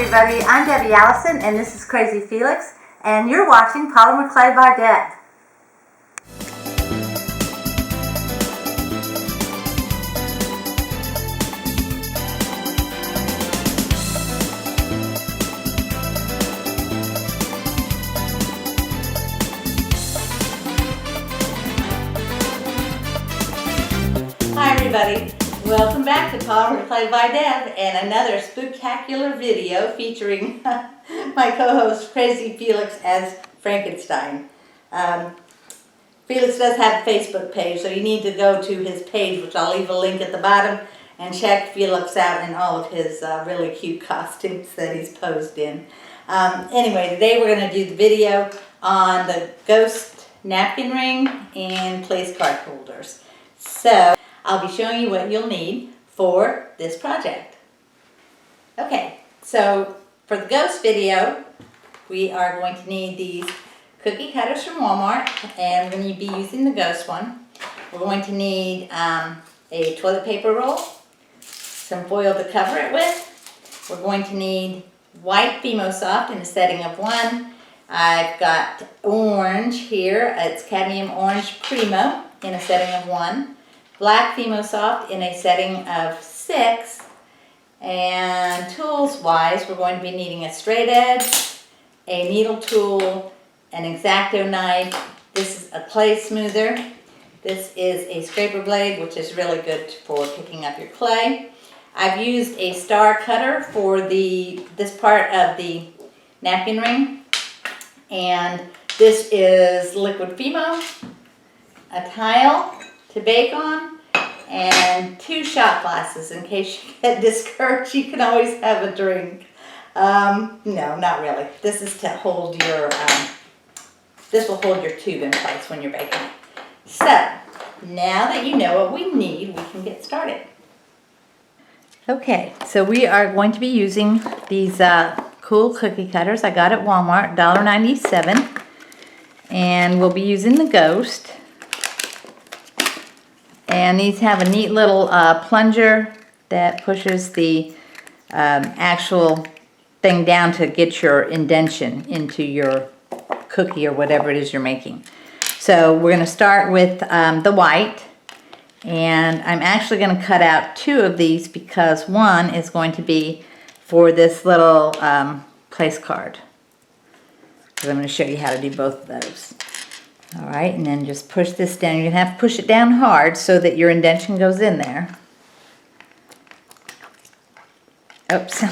everybody, I'm Debbie Allison and this is Crazy Felix and you're watching Polymer Clay by Deb. Hi everybody, welcome back to Polymer Clay by Deb and another spooktacular video featuring my co-host Crazy Felix as Frankenstein. Felix does have a Facebook page, so you need to go to his page, which I'll leave a link at the bottom, and check Felix out in all of his really cute costumes that he's posed in. Anyway, today we're going to do the video on the ghost napkin ring and place card holders. So I'll be showing you what you'll need for this project. Okay, so for the ghost video, we are going to need these cookie cutters from Walmart, and we're going to be using the ghost one. We're going to need a toilet paper roll, some foil to cover it with. We're going to need white Fimo Soft in a setting of 1. I've got orange here, it's cadmium orange Primo in a setting of 1. Black Fimo Soft in a setting of 6. And tools wise, we're going to be needing a straight edge, a needle tool, an X-Acto knife. This is a clay smoother. This is a scraper blade, which is really good for picking up your clay. I've used a star cutter for this part of the napkin ring. And this is liquid Fimo, a tile to bake on, and 2 shot glasses in case you get discouraged. You can always have a drink. No, not really. This is to hold your, this will hold your tube in place when you're baking it. So, now that you know what we need, we can get started. Okay, so we are going to be using these cool cookie cutters I got at Walmart, $1.97. And we'll be using the ghost. And these have a neat little plunger that pushes the actual thing down to get your indentation into your cookie or whatever it is you're making. So we're going to start with the white. And I'm actually going to cut out 2 of these because one is going to be for this little place card. So I'm going to show you how to do both of those. Alright, and then just push this down. You're going to have to push it down hard so that your indentation goes in there. Oops,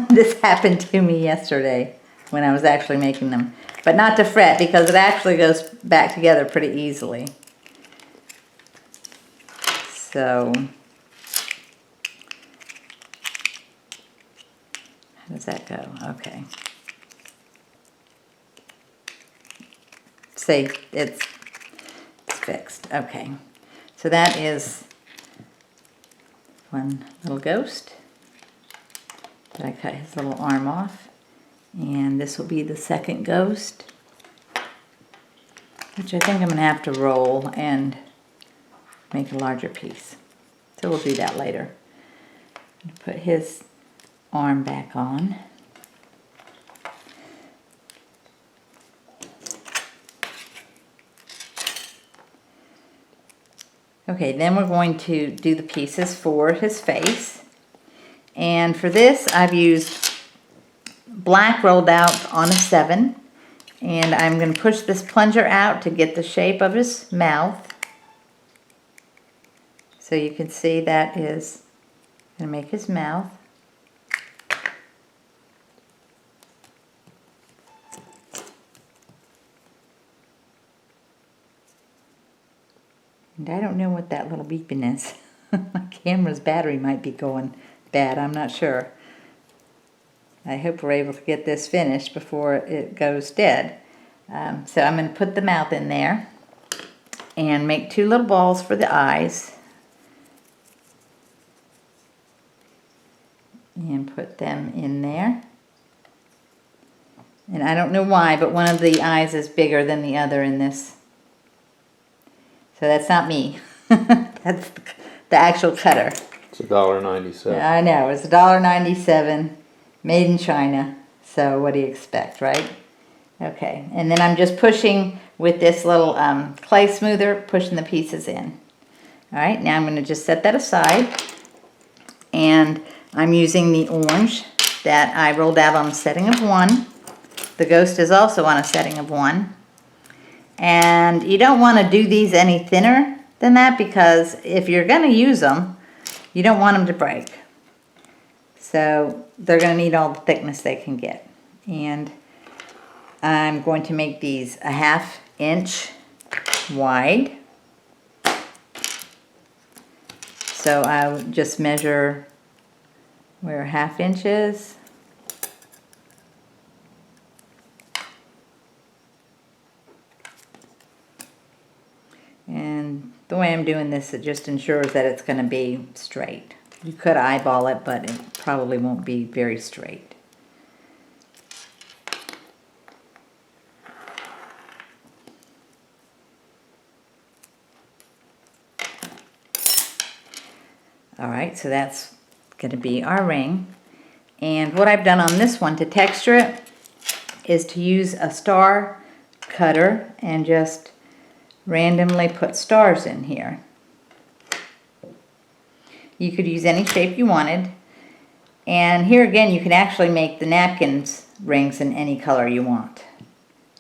this happened to me yesterday when I was actually making them. But not to fret because it actually goes back together pretty easily. So, how does that go? Okay. See, it's fixed. Okay, so that is one little ghost that I cut his little arm off, and this will be the second ghost, which I think I'm going to have to roll and make a larger piece. So we'll do that later. I'm going to put his arm back on. Okay, then we're going to do the pieces for his face. And for this, I've used black rolled out on a 7. And I'm going to push this plunger out to get the shape of his mouth. So you can see that is going to make his mouth. And I don't know what that little beeping is. My camera's battery might be going bad, I'm not sure. I hope we're able to get this finished before it goes dead. So I'm going to put the mouth in there and make 2 little balls for the eyes. And put them in there. And I don't know why, but one of the eyes is bigger than the other in this. So that's not me. That's the actual cutter. It's $1.97. I know, it's $1.97. Made in China. So what do you expect, right? Okay, and then I'm just pushing with this little clay smoother, pushing the pieces in. All right, now I'm going to just set that aside. And I'm using the orange that I rolled out on a setting of 1. The ghost is also on a setting of 1. And you don't want to do these any thinner than that, because if you're going to use them, you don't want them to break. So they're going to need all the thickness they can get. And I'm going to make these a 1/2 inch wide. So I'll just measure where a 1/2 inch is. And the way I'm doing this, it just ensures that it's going to be straight. You could eyeball it, but it probably won't be very straight. Alright, so that's going to be our ring. And what I've done on this one to texture it is to use a star cutter and just randomly put stars in here. You could use any shape you wanted. And here again, you can actually make the napkins rings in any color you want.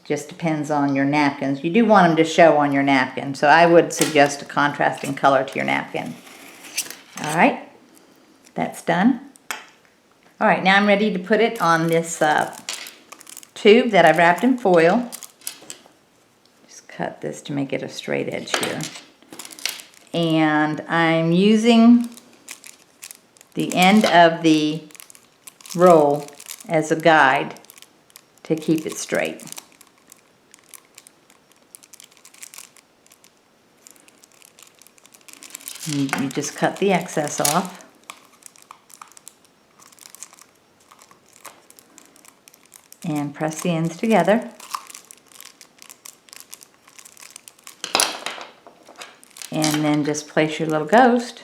Just depends on your napkins. You do want them to show on your napkin, so I would suggest a contrasting color to your napkin. Alright, that's done. Alright, now I'm ready to put it on this tube that I've wrapped in foil. Just cut this to make it a straight edge here. And I'm using the end of the roll as a guide to keep it straight. You just cut the excess off. And press the ends together. And then just place your little ghost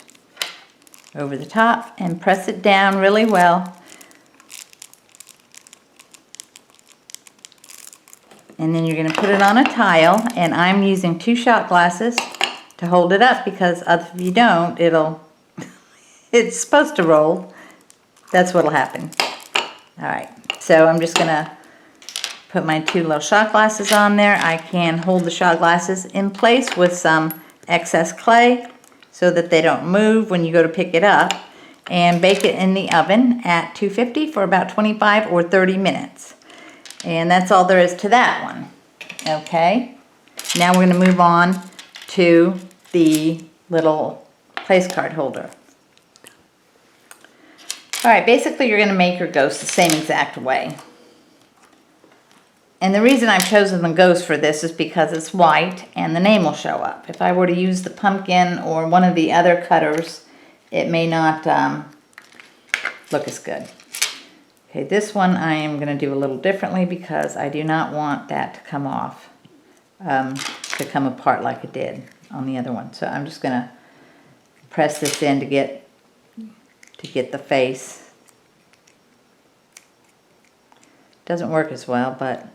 over the top and press it down really well. And then you're going to put it on a tile, and I'm using 2 shot glasses to hold it up, because if you don't, it's supposed to roll. That's what'll happen. Alright, so I'm just going to put my 2 little shot glasses on there. I can hold the shot glasses in place with some excess clay so that they don't move when you go to pick it up, and bake it in the oven at 250 for about 25 or 30 minutes. And that's all there is to that one. Okay, now we're going to move on to the little place card holder. Alright, basically you're going to make your ghost the same exact way. And the reason I've chosen the ghost for this is because it's white and the name will show up. If I were to use the pumpkin or one of the other cutters, it may not look as good. Okay, this one I am going to do a little differently, because I do not want that to come off, to come apart like it did on the other one. So I'm just going to press this in to get the face. Doesn't work as well, but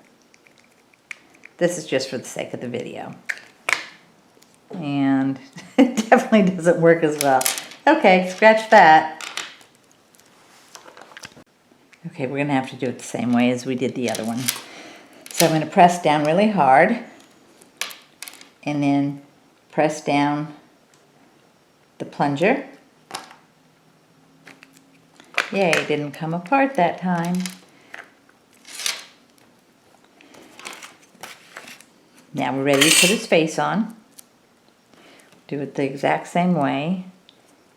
this is just for the sake of the video. And it definitely doesn't work as well. Okay, scratch that. Okay, we're going to have to do it the same way as we did the other one. So I'm going to press down really hard, and then press down the plunger. Yay, it didn't come apart that time. Now we're ready to put his face on. Do it the exact same way.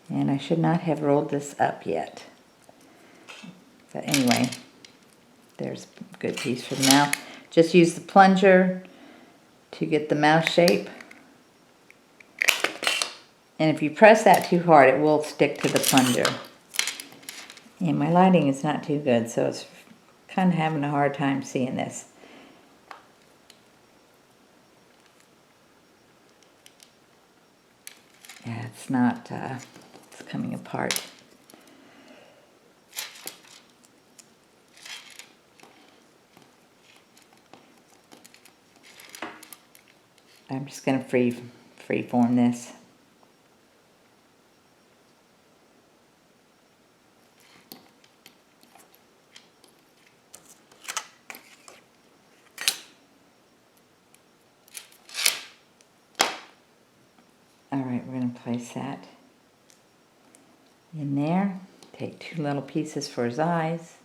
And I should not have rolled this up yet. But anyway, there's a good piece for the mouth. Just use the plunger to get the mouth shape. And if you press that too hard, it will stick to the plunger. And my lighting is not too good, so it's kind of having a hard time seeing this. Yeah, it's not, it's coming apart. I'm just going to free form this. All right, we're going to place that in there. Take 2 little pieces for his eyes.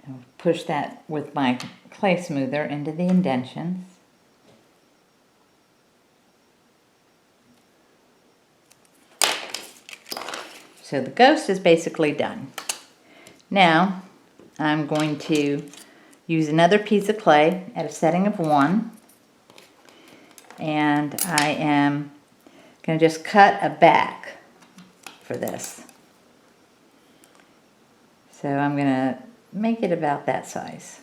I'll push that with my clay smoother into the indentions. So the ghost is basically done. Now I'm going to use another piece of clay at a setting of 1, and I am going to just cut a back for this. So I'm going to make it about that size.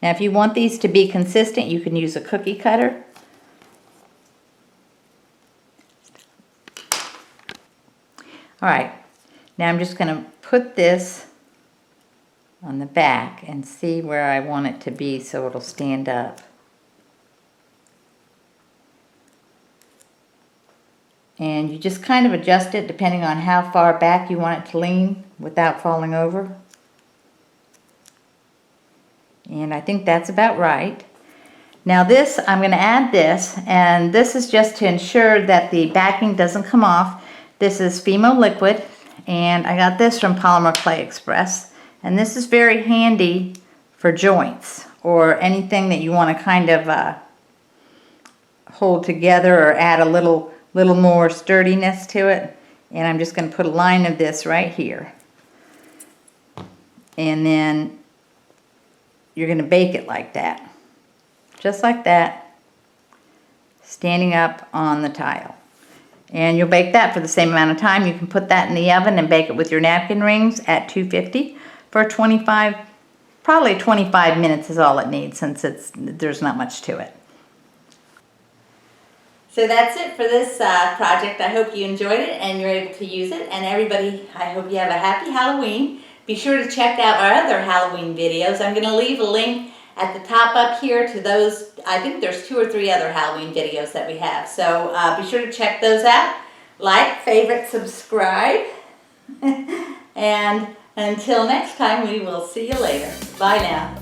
Now if you want these to be consistent, you can use a cookie cutter. Alright, now I'm just going to put this on the back and see where I want it to be so it'll stand up. And you just kind of adjust it depending on how far back you want it to lean without falling over. And I think that's about right. Now this, I'm going to add this, and this is just to ensure that the backing doesn't come off. This is Fimo Liquid, and I got this from Polymer Clay Express. And this is very handy for joints or anything that you want to kind of hold together or add a little more sturdiness to it. And I'm just going to put a line of this right here. And then you're going to bake it like that. Just like that, standing up on the tile. And you'll bake that for the same amount of time. You can put that in the oven and bake it with your napkin rings at 250 for 25, probably 25 minutes is all it needs, since there's not much to it. So that's it for this project. I hope you enjoyed it and you're able to use it. And everybody, I hope you have a happy Halloween. Be sure to check out our other Halloween videos. I'm going to leave a link at the top up here to those. I think there's 2 or 3 other Halloween videos that we have. So be sure to check those out. Like, favorite, subscribe. And until next time, we will see you later. Bye now.